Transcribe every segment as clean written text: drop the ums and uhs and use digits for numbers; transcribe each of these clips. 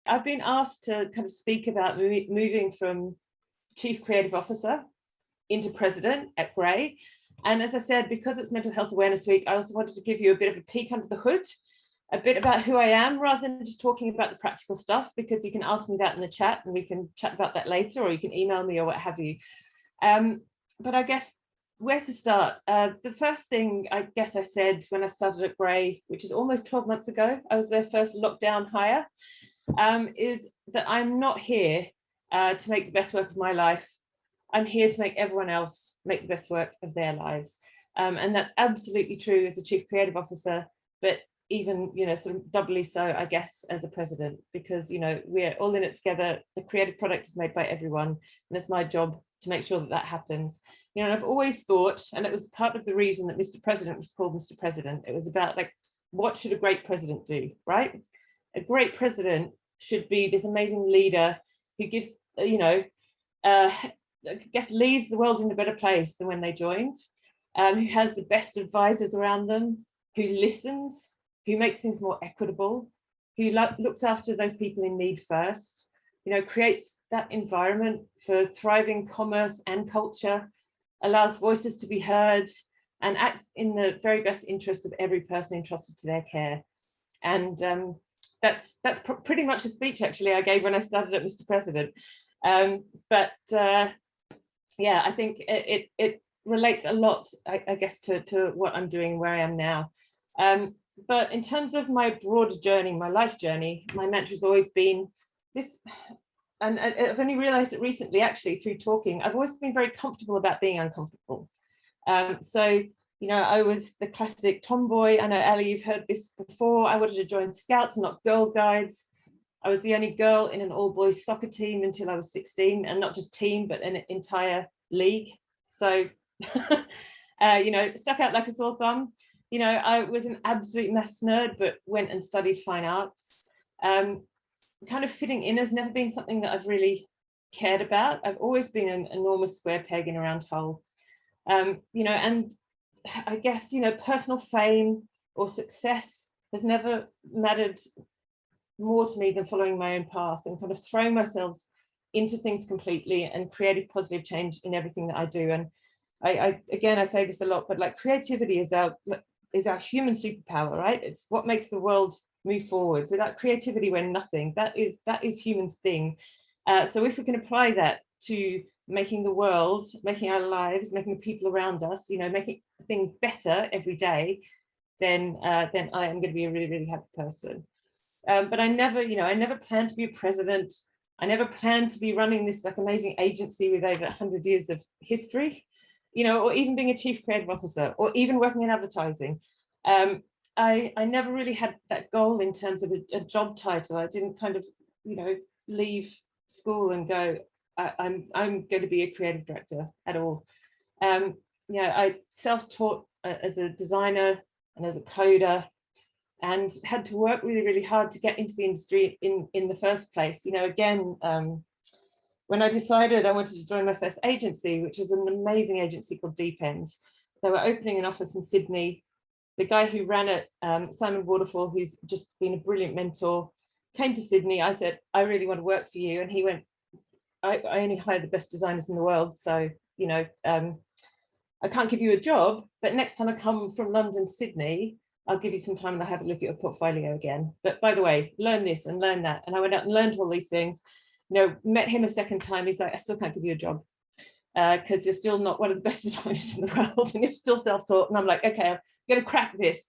I've been asked to kind of speak about moving from Chief Creative Officer into President at Grey. And as I said, because it's Mental Health Awareness Week, I also wanted to give you a bit of a peek under the hood, a bit about who I am, rather than just talking about the practical stuff, because you can ask me that in the chat and we can chat about that later, or you can email me or what have you. But I guess where to start? The first thing I guess I said when I started at Grey, which is almost 12 months ago, I was their first lockdown hire, is that I'm not here to make the best work of my life. I'm here to make everyone else make the best work of their lives. And that's absolutely true as a Chief Creative Officer, but even, sort of doubly so, I guess, as a president, because, we're all in it together. The creative product is made by everyone, and it's my job to make sure that that happens. And I've always thought, and it was part of the reason that Mr. President was called Mr. President, it was about, like, what should a great president do, right? A great president should be this amazing leader who gives, I guess leaves the world in a better place than when they joined, who has the best advisors around them, who listens, who makes things more equitable, who looks after those people in need first, creates that environment for thriving commerce and culture, allows voices to be heard, and acts in the very best interests of every person entrusted to their care. And that's pretty much a speech, actually, I gave when I started at Mr. President. Yeah, I think it relates a lot, I guess, to what I'm doing, where I am now. But in terms of my broader journey, my life journey, my mantra has always been this, and I've only realized it recently, actually, through talking. I've always been very comfortable about being uncomfortable. So, I was the classic tomboy. I know, Ali, you've heard this before. I wanted to join Scouts, not Girl Guides. I was the only girl in an all-boys soccer team until I was 16, and not just team, but an entire league. So, stuck out like a sore thumb. I was an absolute maths nerd, but went and studied fine arts. Kind of fitting in has never been something that I've really cared about. I've always been an enormous square peg in a round hole. And I guess, personal fame or success has never mattered more to me than following my own path and kind of throwing myself into things completely and creative positive change in everything that I do. And I say this a lot, but like creativity is our human superpower, right? It's what makes the world move forward. So that creativity, we're nothing. That is humans' thing. So if we can apply that to making the world, making our lives, making the people around us, making things better every day, then I am going to be a really, really happy person. But I never planned to be a president. I never planned to be running this like amazing agency with over 100 years of history, or even being a chief creative officer, or even working in advertising. I never really had that goal in terms of a job title. I didn't kind of, leave school and go, I'm going to be a creative director at all. I self-taught as a designer and as a coder, and had to work really, really hard to get into the industry in the first place. When I decided I wanted to join my first agency, which was an amazing agency called Deep End, they were opening an office in Sydney. The guy who ran it, Simon Waterfall, who's just been a brilliant mentor, came to Sydney. I said, I really want to work for you. And he went, I only hire the best designers in the world. So, I can't give you a job, but next time I come from London to Sydney, I'll give you some time and I'll have a look at your portfolio again. But by the way, learn this and learn that. And I went out and learned all these things, met him a second time. He's like, I still can't give you a job because you're still not one of the best designers in the world and you're still self-taught. And I'm like, okay, I'm going to crack this.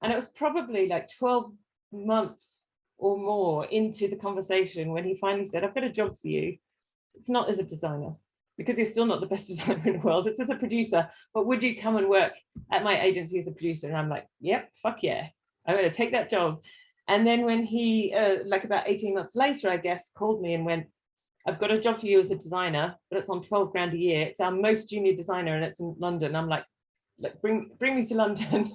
And it was probably like 12 months or more into the conversation when he finally said, I've got a job for you. It's not as a designer, because you're still not the best designer in the world. It's as a producer, but would you come and work at my agency as a producer? And I'm like, yep, fuck yeah, I'm going to take that job. And then when he, like about 18 months later, I guess, called me and went, I've got a job for you as a designer, but it's on 12 grand a year. It's our most junior designer and it's in London. I'm like bring me to London,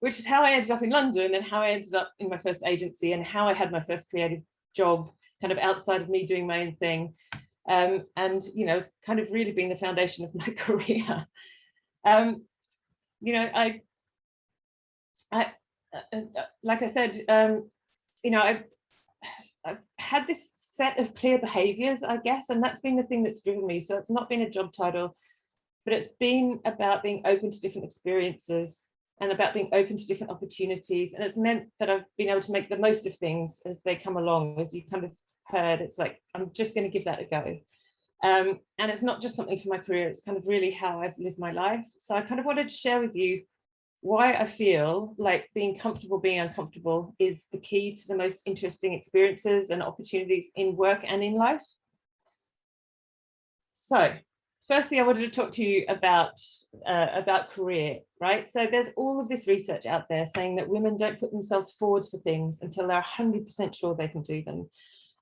which is how I ended up in London and how I ended up in my first agency and how I had my first creative job kind of outside of me doing my own thing. And, it's kind of really been the foundation of my career. Like I said, I've had this set of clear behaviors, I guess, and that's been the thing that's driven me. So it's not been a job title, but it's been about being open to different experiences and about being open to different opportunities. And it's meant that I've been able to make the most of things as they come along. As you kind of heard, it's like, I'm just going to give that a go. And it's not just something for my career, it's kind of really how I've lived my life. So I kind of wanted to share with you why I feel like being comfortable being uncomfortable is the key to the most interesting experiences and opportunities in work and in life. So firstly, I wanted to talk to you about career, right? So there's all of this research out there saying that women don't put themselves forward for things until they're 100% sure they can do them.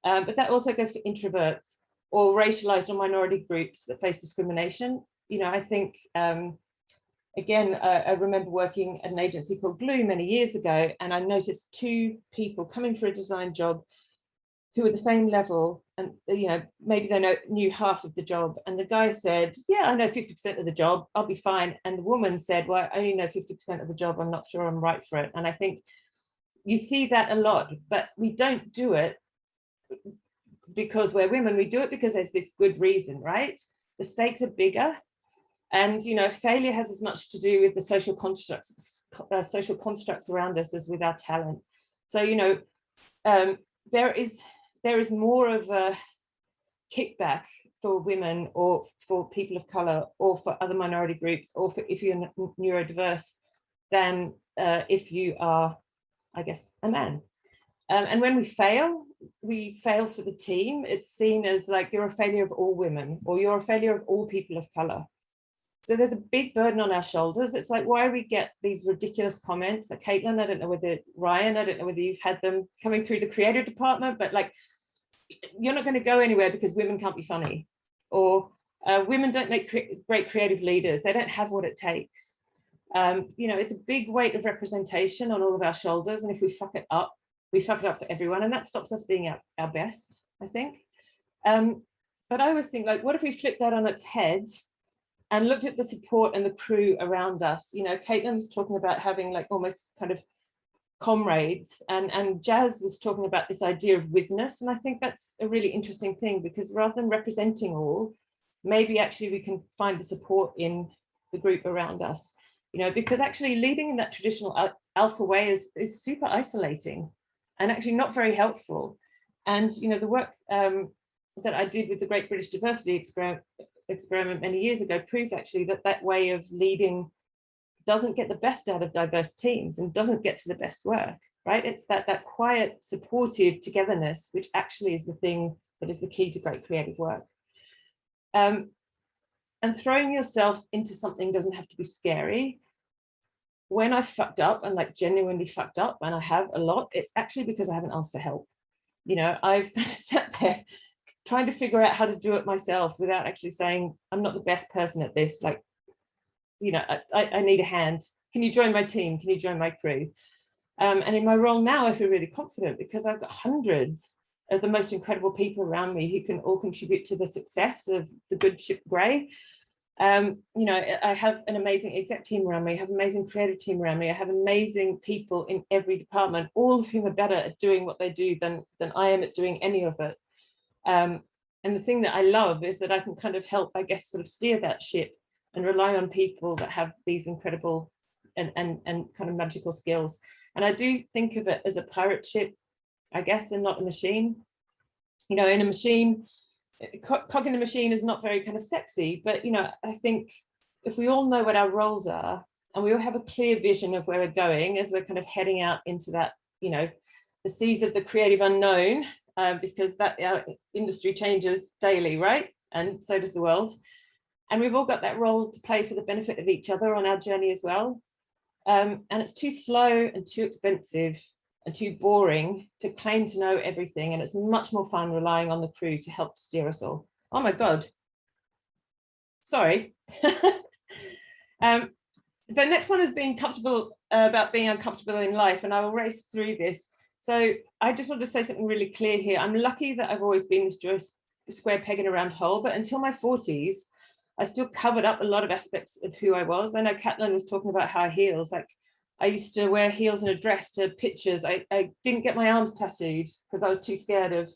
But that also goes for introverts or racialized or minority groups that face discrimination. You know, I think, again, I remember working at an agency called Glue many years ago, and I noticed two people coming for a design job who were the same level, and you know, maybe they knew half of the job. And the guy said, yeah, I know 50% of the job, I'll be fine. And the woman said, well, I only know 50% of the job, I'm not sure I'm right for it. And I think you see that a lot, but we don't do it because we're women, we do it because there's this good reason, right? The stakes are bigger. And, you know, failure has as much to do with the social constructs around us as with our talent. So, you know, there is more of a kickback for women or for people of color or for other minority groups or for if you're neurodiverse than if you are, I guess, a man. And when we fail for the team. It's seen as like you're a failure of all women or you're a failure of all people of color. So there's a big burden on our shoulders. It's like, why we get these ridiculous comments? Like Caitlin, I don't know whether, Ryan, I don't know whether you've had them coming through the creative department, but like, you're not going to go anywhere because women can't be funny. Or women don't make great creative leaders. They don't have what it takes. You know, it's a big weight of representation on all of our shoulders. And if we fuck it up, we fuck it up for everyone. And that stops us being our best, I think. But I always think, like, what if we flip that on its head and looked at the support and the crew around us? You know, Caitlin was talking about having like almost kind of comrades, and Jazz was talking about this idea of witness. And I think that's a really interesting thing, because rather than representing all, maybe actually we can find the support in the group around us, you know, because actually leading in that traditional alpha way is super isolating and actually not very helpful. And, you know, the work that I did with the Great British Diversity Experiment many years ago proved actually that way of leading doesn't get the best out of diverse teams and doesn't get to the best work, right? It's that quiet, supportive togetherness, which actually is the thing that is the key to great creative work. And throwing yourself into something doesn't have to be scary. When I fucked up and like genuinely fucked up, and I have a lot, it's actually because I haven't asked for help. You know, I've sat there trying to figure out how to do it myself without actually saying, I'm not the best person at this. Like, you know, I need a hand. Can you join my team? Can you join my crew? And in my role now, I feel really confident because I've got hundreds of the most incredible people around me who can all contribute to the success of the good ship Grey. You know, I have an amazing exec team around me, I have an amazing creative team around me, I have amazing people in every department, all of whom are better at doing what they do than I am at doing any of it. And the thing that I love is that I can kind of help, I guess, sort of steer that ship and rely on people that have these incredible and kind of magical skills. And I do think of it as a pirate ship, I guess, and not a machine. You know, in a machine, cog in the machine is not very kind of sexy, but, you know, I think if we all know what our roles are and we all have a clear vision of where we're going as we're kind of heading out into that, you know, the seas of the creative unknown, because that our industry changes daily, right? And so does the world. And we've all got that role to play for the benefit of each other on our journey as well. And it's too slow and too expensive and too boring to claim to know everything. And it's much more fun relying on the crew to help steer us all. Oh my God. Sorry. The next one is being comfortable, about being uncomfortable in life. And I will race through this. So I just want to say something really clear here. I'm lucky that I've always been this square peg in a round hole, but until my 40s, I still covered up a lot of aspects of who I was. I know Caitlin was talking about high heels. Like, I used to wear heels and a dress to pictures. I didn't get my arms tattooed because I was too scared of,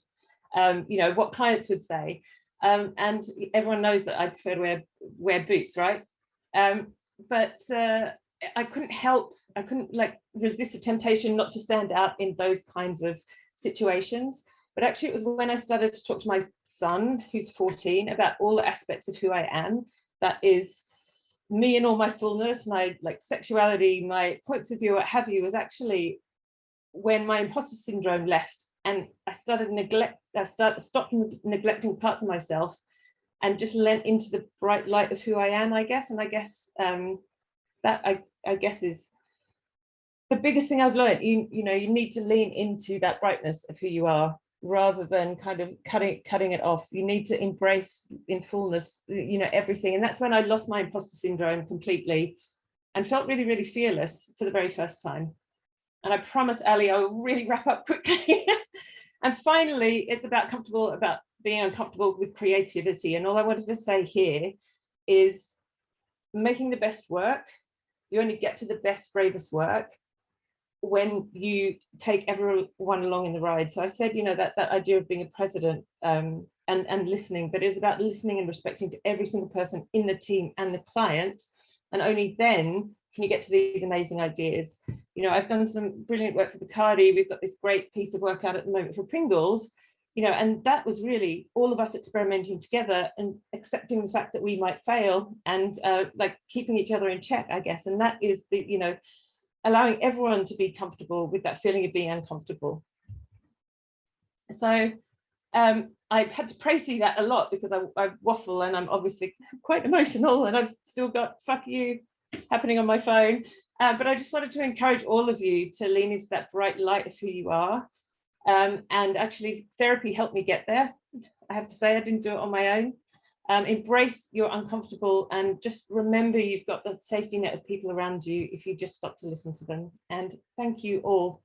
you know, what clients would say. And everyone knows that I prefer to wear boots, right? But I couldn't like resist the temptation not to stand out in those kinds of situations. But actually it was when I started to talk to my son, who's 14, about all the aspects of who I am, that is me in all my fullness, my like sexuality, my points of view, what have you, was actually when my imposter syndrome left, and I stopped neglecting parts of myself and just lent into the bright light of who I am, I guess. And I guess that I guess is the biggest thing I've learned. You know, you need to lean into that brightness of who you are rather than kind of cutting it off. You need to embrace in fullness, you know, everything. And that's when I lost my imposter syndrome completely and felt really, really fearless for the very first time. And I promise, Ali, I will really wrap up quickly. And finally, it's about being uncomfortable with creativity. And all I wanted to say here is making the best work. You only get to the best, bravest work when you take everyone along in the ride. So I said, you know, that idea of being a president and listening, but it's about listening and respecting to every single person in the team and the client. And only then can you get to these amazing ideas. You know, I've done some brilliant work for Bacardi. We've got this great piece of work out at the moment for Pringles, you know, and that was really all of us experimenting together and accepting the fact that we might fail and like keeping each other in check, I guess. And that is the, you know, allowing everyone to be comfortable with that feeling of being uncomfortable. So I've had to précis that a lot because I waffle and I'm obviously quite emotional and I've still got fuck you happening on my phone. But I just wanted to encourage all of you to lean into that bright light of who you are. And actually therapy helped me get there. I have to say, I didn't do it on my own. Embrace your uncomfortable and just remember you've got the safety net of people around you if you just stop to listen to them. And thank you all